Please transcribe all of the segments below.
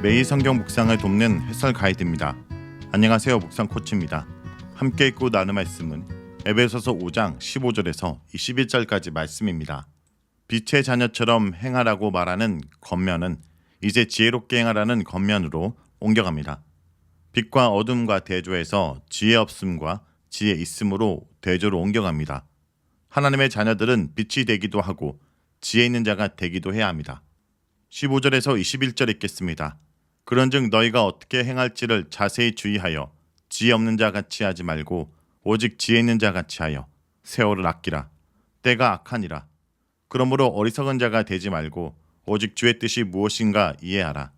매일 성경 묵상을 돕는 해설 가이드입니다. 안녕하세요. 묵상 코치입니다. 함께 읽고 나눌 말씀은 에베소서 5장 15절에서 21절까지 말씀입니다. 빛의 자녀처럼 행하라고 말하는 겉면은 이제 지혜롭게 행하라는 겉면으로 옮겨갑니다. 빛과 어둠과 대조해서 지혜 없음과 지혜 있음으로 대조로 옮겨갑니다. 하나님의 자녀들은 빛이 되기도 하고 지혜 있는 자가 되기도 해야 합니다. 15절에서 21절 읽겠습니다. 그런즉 너희가 어떻게 행할지를 자세히 주의하여 지혜 없는 자 같이 하지 말고 오직 지혜 있는 자 같이 하여 세월을 아끼라. 때가 악하니라. 그러므로 어리석은 자가 되지 말고 오직 주의 뜻이 무엇인가 이해하라.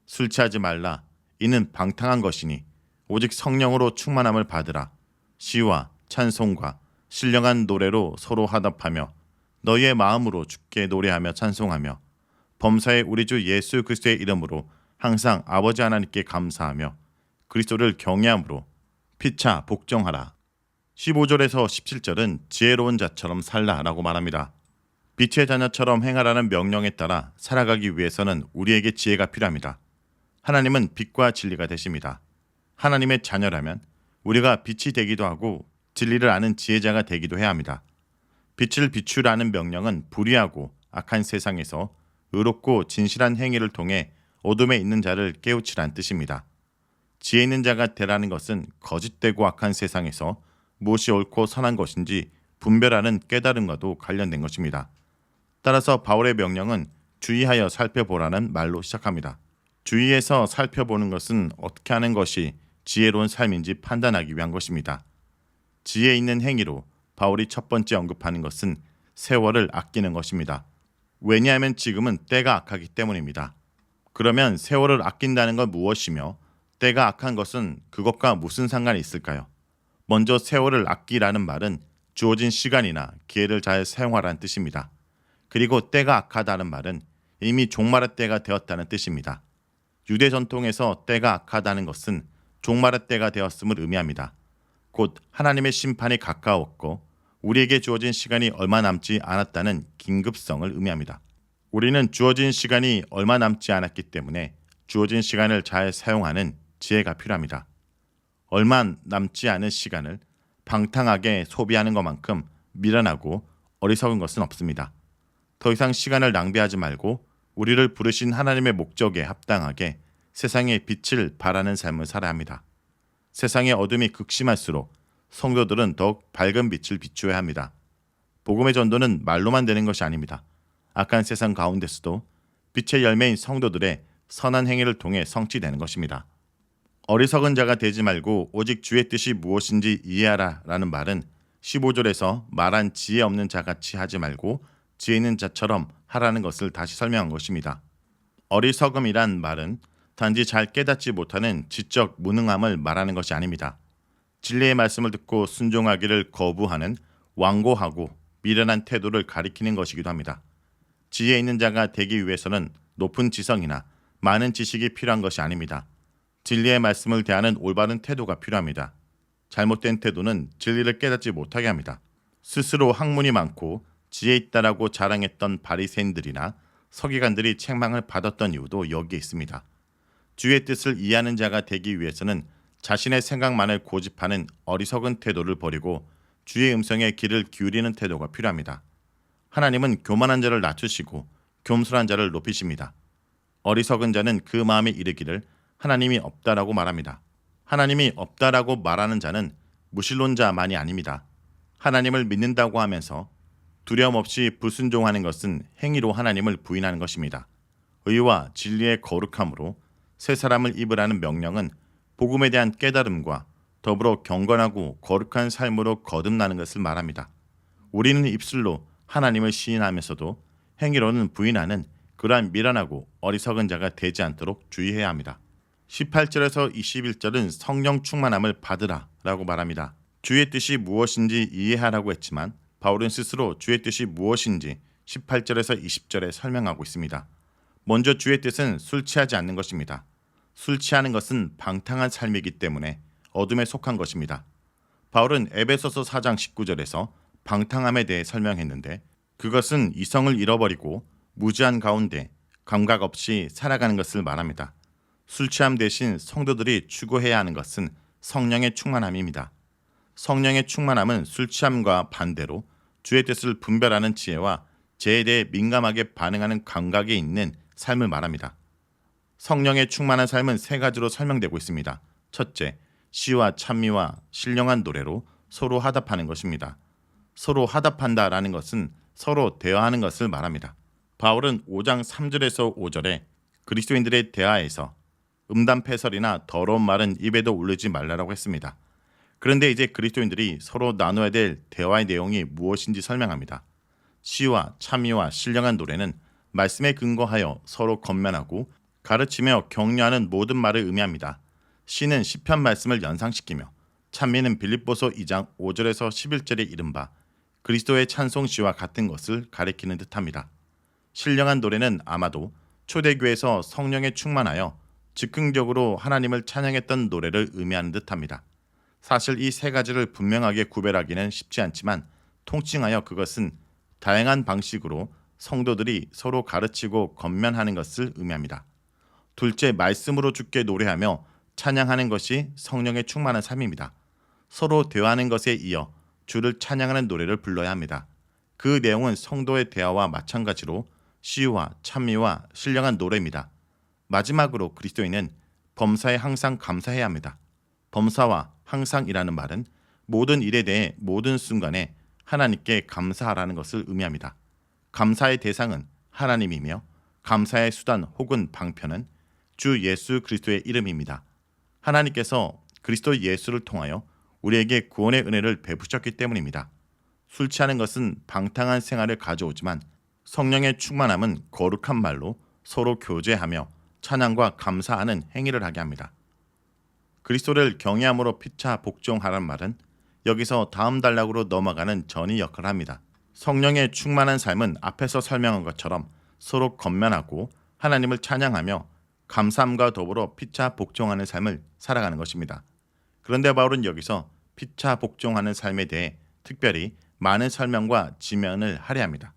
술 취하지 말라. 이는 방탕한 것이니 오직 성령으로 충만함을 받으라. 시와 찬송과 신령한 노래로 서로 화답하며 너희의 마음으로 주께 노래하며 찬송하며 범사의 우리 주 예수 그리스도의 이름으로 항상 아버지 하나님께 감사하며 그리스도를 경외함으로 피차 복종하라. 15절에서 17절은 지혜로운 자처럼 살라라고 말합니다. 빛의 자녀처럼 행하라는 명령에 따라 살아가기 위해서는 우리에게 지혜가 필요합니다. 하나님은 빛과 진리가 되십니다. 하나님의 자녀라면 우리가 빛이 되기도 하고 진리를 아는 지혜자가 되기도 해야 합니다. 빛을 비추라는 명령은 불의하고 악한 세상에서 의롭고 진실한 행위를 통해 어둠에 있는 자를 깨우치란 뜻입니다. 지혜 있는 자가 되라는 것은 거짓되고 악한 세상에서 무엇이 옳고 선한 것인지 분별하는 깨달음과도 관련된 것입니다. 따라서 바울의 명령은 주의하여 살펴보라는 말로 시작합니다. 주의해서 살펴보는 것은 어떻게 하는 것이 지혜로운 삶인지 판단하기 위한 것입니다. 지혜 있는 행위로 바울이 첫 번째 언급하는 것은 세월을 아끼는 것입니다. 왜냐하면 지금은 때가 악하기 때문입니다. 그러면 세월을 아낀다는 건 무엇이며 때가 악한 것은 그것과 무슨 상관이 있을까요? 먼저 세월을 아끼라는 말은 주어진 시간이나 기회를 잘 사용하라는 뜻입니다. 그리고 때가 악하다는 말은 이미 종말의 때가 되었다는 뜻입니다. 유대 전통에서 때가 악하다는 것은 종말의 때가 되었음을 의미합니다. 곧 하나님의 심판이 가까웠고 우리에게 주어진 시간이 얼마 남지 않았다는 긴급성을 의미합니다. 우리는 주어진 시간이 얼마 남지 않았기 때문에 주어진 시간을 잘 사용하는 지혜가 필요합니다. 얼마 남지 않은 시간을 방탕하게 소비하는 것만큼 미련하고 어리석은 것은 없습니다. 더 이상 시간을 낭비하지 말고 우리를 부르신 하나님의 목적에 합당하게 세상의 빛을 발하는 삶을 살아야 합니다. 세상의 어둠이 극심할수록 성도들은 더욱 밝은 빛을 비추어야 합니다. 복음의 전도는 말로만 되는 것이 아닙니다. 악한 세상 가운데서도 빛의 열매인 성도들의 선한 행위를 통해 성취되는 것입니다. 어리석은 자가 되지 말고 오직 주의 뜻이 무엇인지 이해하라 라는 말은 15절에서 말한 지혜 없는 자같이 하지 말고 지혜 있는 자처럼 하라는 것을 다시 설명한 것입니다. 어리석음이란 말은 단지 잘 깨닫지 못하는 지적 무능함을 말하는 것이 아닙니다. 진리의 말씀을 듣고 순종하기를 거부하는 완고하고 미련한 태도를 가리키는 것이기도 합니다. 지혜 있는 자가 되기 위해서는 높은 지성이나 많은 지식이 필요한 것이 아닙니다. 진리의 말씀을 대하는 올바른 태도가 필요합니다. 잘못된 태도는 진리를 깨닫지 못하게 합니다. 스스로 학문이 많고 지혜 있다라고 자랑했던 바리새인들이나 서기관들이 책망을 받았던 이유도 여기에 있습니다. 주의 뜻을 이해하는 자가 되기 위해서는 자신의 생각만을 고집하는 어리석은 태도를 버리고 주의 음성에 귀를 기울이는 태도가 필요합니다. 하나님은 교만한 자를 낮추시고 겸손한 자를 높이십니다. 어리석은 자는 그 마음에 이르기를 하나님이 없다라고 말합니다. 하나님이 없다라고 말하는 자는 무신론자만이 아닙니다. 하나님을 믿는다고 하면서 두려움 없이 불순종하는 것은 행위로 하나님을 부인하는 것입니다. 의와 진리의 거룩함으로 새 사람을 입으라는 명령은 복음에 대한 깨달음과 더불어 경건하고 거룩한 삶으로 거듭나는 것을 말합니다. 우리는 입술로 하나님을 시인하면서도 행위로는 부인하는 그러한 미련하고 어리석은 자가 되지 않도록 주의해야 합니다. 18절에서 21절은 성령 충만함을 받으라 라고 말합니다. 주의 뜻이 무엇인지 이해하라고 했지만 바울은 스스로 주의 뜻이 무엇인지 18절에서 20절에 설명하고 있습니다. 먼저 주의 뜻은 술 취하지 않는 것입니다. 술 취하는 것은 방탕한 삶이기 때문에 어둠에 속한 것입니다. 바울은 에베소서 4장 19절에서 방탕함에 대해 설명했는데 그것은 이성을 잃어버리고 무지한 가운데 감각 없이 살아가는 것을 말합니다. 술 취함 대신 성도들이 추구해야 하는 것은 성령의 충만함입니다. 성령의 충만함은 술 취함과 반대로 주의 뜻을 분별하는 지혜와 죄에 대해 민감하게 반응하는 감각이 있는 삶을 말합니다. 성령의 충만한 삶은 세 가지로 설명되고 있습니다. 첫째, 시와 찬미와 신령한 노래로 서로 화답하는 것입니다. 서로 화답한다라는 것은 서로 대화하는 것을 말합니다. 바울은 5장 3절에서 5절에 그리스도인들의 대화에서 음담패설이나 더러운 말은 입에도 올리지 말라라고 했습니다. 그런데 이제 그리스도인들이 서로 나눠야 될 대화의 내용이 무엇인지 설명합니다. 시와 찬미와 신령한 노래는 말씀에 근거하여 서로 건면하고 가르치며 격려하는 모든 말을 의미합니다. 시는 시편 말씀을 연상시키며 찬미는 빌립보서 2장 5절에서 11절에 이른바 그리스도의 찬송시와 같은 것을 가리키는 듯합니다. 신령한 노래는 아마도 초대교회에서 성령에 충만하여 즉흥적으로 하나님을 찬양했던 노래를 의미하는 듯합니다. 사실 이 세 가지를 분명하게 구별하기는 쉽지 않지만 통칭하여 그것은 다양한 방식으로 성도들이 서로 가르치고 건면하는 것을 의미합니다. 둘째, 말씀으로 주께 노래하며 찬양하는 것이 성령의 충만한 삶입니다. 서로 대화하는 것에 이어 주를 찬양하는 노래를 불러야 합니다. 그 내용은 성도의 대화와 마찬가지로 시와 찬미와 신령한 노래입니다. 마지막으로 그리스도인은 범사에 항상 감사해야 합니다. 범사와 항상이라는 말은 모든 일에 대해 모든 순간에 하나님께 감사하라는 것을 의미합니다. 감사의 대상은 하나님이며 감사의 수단 혹은 방편은 주 예수 그리스도의 이름입니다. 하나님께서 그리스도 예수를 통하여 우리에게 구원의 은혜를 베푸셨기 때문입니다. 술 취하는 것은 방탕한 생활을 가져오지만 성령의 충만함은 거룩한 말로 서로 교제하며 찬양과 감사하는 행위를 하게 합니다. 그리스도를 경외함으로 피차 복종하란 말은 여기서 다음 단락으로 넘어가는 전이 역할을 합니다. 성령의 충만한 삶은 앞에서 설명한 것처럼 서로 건면하고 하나님을 찬양하며 감사함과 더불어 피차 복종하는 삶을 살아가는 것입니다. 그런데 바울은 여기서 피차 복종하는 삶에 대해 특별히 많은 설명과 지면을 할애합니다.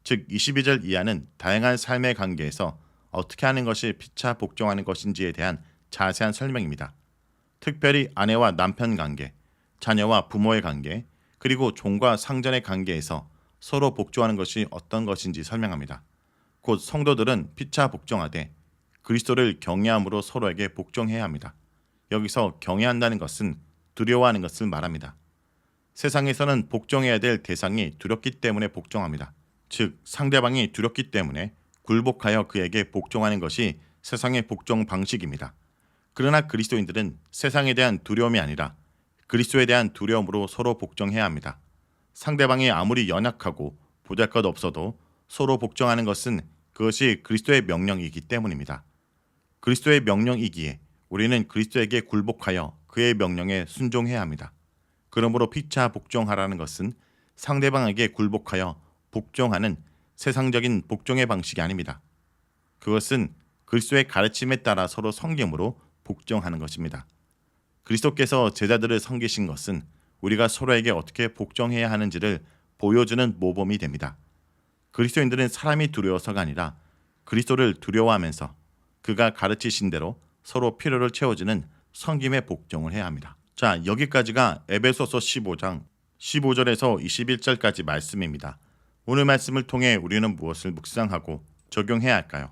즉 22절 이하는 다양한 삶의 관계에서 어떻게 하는 것이 피차 복종하는 것인지에 대한 자세한 설명입니다. 특별히 아내와 남편 관계, 자녀와 부모의 관계, 그리고 종과 상전의 관계에서 서로 복종하는 것이 어떤 것인지 설명합니다. 곧 성도들은 피차 복종하되 그리스도를 경외함으로 서로에게 복종해야 합니다. 여기서 경외한다는 것은 두려워하는 것을 말합니다. 세상에서는 복종해야 될 대상이 두렵기 때문에 복종합니다. 즉 상대방이 두렵기 때문에 굴복하여 그에게 복종하는 것이 세상의 복종 방식입니다. 그러나 그리스도인들은 세상에 대한 두려움이 아니라 그리스도에 대한 두려움으로 서로 복종해야 합니다. 상대방이 아무리 연약하고 보잘것없어도 서로 복종하는 것은 그것이 그리스도의 명령이기 때문입니다. 그리스도의 명령이기에 우리는 그리스도에게 굴복하여 그의 명령에 순종해야 합니다. 그러므로 피차 복종하라는 것은 상대방에게 굴복하여 복종하는 세상적인 복종의 방식이 아닙니다. 그것은 그리스도의 가르침에 따라 서로 섬김으로 복종하는 것입니다. 그리스도께서 제자들을 섬기신 것은 우리가 서로에게 어떻게 복종해야 하는지를 보여주는 모범이 됩니다. 그리스도인들은 사람이 두려워서가 아니라 그리스도를 두려워하면서 그가 가르치신 대로 서로 필요를 채워주는 섬김에 복종을 해야 합니다. 자, 여기까지가 에베소서 15장 15절에서 21절까지 말씀입니다. 오늘 말씀을 통해 우리는 무엇을 묵상하고 적용해야 할까요?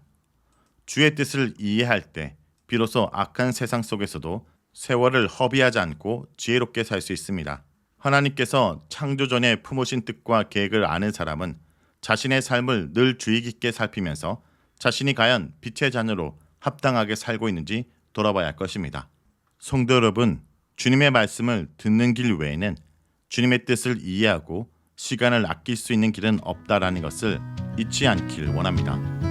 주의 뜻을 이해할 때 비로소 악한 세상 속에서도 세월을 허비하지 않고 지혜롭게 살 수 있습니다. 하나님께서 창조 전에 품으신 뜻과 계획을 아는 사람은 자신의 삶을 늘 주의 깊게 살피면서 자신이 과연 빛의 자녀로 합당하게 살고 있는지 돌아봐야 할 것입니다. 성도 여러분, 주님의 말씀을 듣는 길 외에는 주님의 뜻을 이해하고 시간을 아낄 수 있는 길은 없다라는 것을 잊지 않길 원합니다.